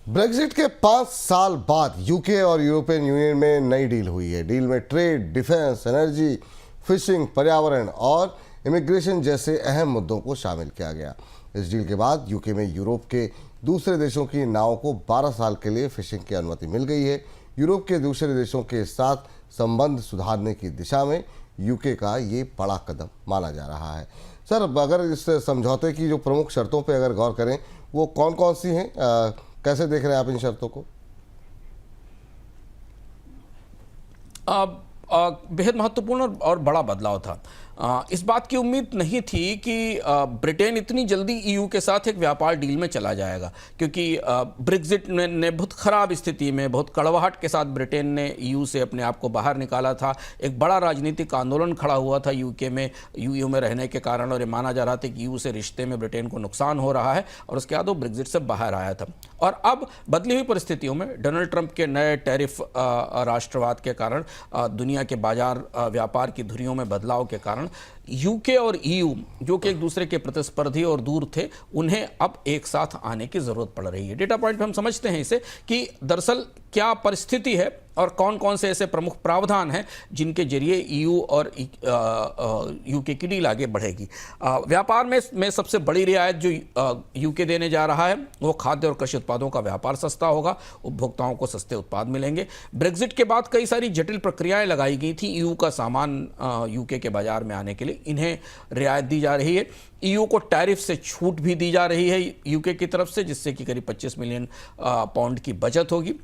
Brexit के 5 साल बाद यूके और यूरोपियन यूनियन में नई डील हुई है। डील में ट्रेड, डिफेंस, एनर्जी, फिशिंग, पर्यावरण और इमिग्रेशन जैसे अहम मुद्दों को शामिल किया गया। इस डील के बाद यूके में यूरोप के दूसरे देशों की नावों को 12 साल के लिए फिशिंग की अनुमति मिल गई है। यूरोप के दूसरे देशों के साथ संबंध सुधारने की दिशा में यूके का ये बड़ा कदम माना जा रहा है। सर, अगर इस समझौते की जो प्रमुख शर्तों पर अगर गौर करें, वो कौन कौन सी हैं? कैसे देख रहे हैं आप इन शर्तों को? बेहद महत्वपूर्ण और बड़ा बदलाव था। इस बात की उम्मीद नहीं थी कि ब्रिटेन इतनी जल्दी ईयू के साथ एक व्यापार डील में चला जाएगा, क्योंकि ब्रेग्जिट ने बहुत खराब स्थिति में, बहुत कड़वाहट के साथ ब्रिटेन ने ईयू से अपने आप को बाहर निकाला था। एक बड़ा राजनीतिक आंदोलन खड़ा हुआ था यूके में, ईयू में रहने के कारण, और ये माना जा रहा था कि ईयू से रिश्ते में ब्रिटेन को नुकसान हो रहा है, और उसके बाद वो ब्रेग्जिट से बाहर आया था। और अब बदली हुई परिस्थितियों में डोनाल्ड ट्रंप के नए टैरिफ राष्ट्रवाद के कारण, दुनिया के बाजार व्यापार की धुरियों में बदलाव के कारण यूके और ईयू, जो कि एक दूसरे के प्रतिस्पर्धी और दूर थे, उन्हें अब एक साथ आने की जरूरत पड़ रही है। डेटा पॉइंट पे हम समझते हैं इसे कि दरअसल क्या परिस्थिति है और कौन कौन से ऐसे प्रमुख प्रावधान हैं जिनके जरिए ईयू और यूके की डील आगे बढ़ेगी। व्यापार में सबसे बड़ी रियायत जो यूके देने जा रहा है वो खाद्य और कृषि उत्पादों का व्यापार सस्ता होगा, उपभोक्ताओं को सस्ते उत्पाद मिलेंगे। ब्रेग्जिट के बाद कई सारी जटिल प्रक्रियाएं लगाई गई थी ईयू का सामान यूके के बाजार में आने के लिए, इन्हें रियायत दी जा रही है। ईयू को टैरिफ से छूट भी दी जा रही है यूके की तरफ से, जिससे कि करीब 25 मिलियन पाउंड की बचत होगी।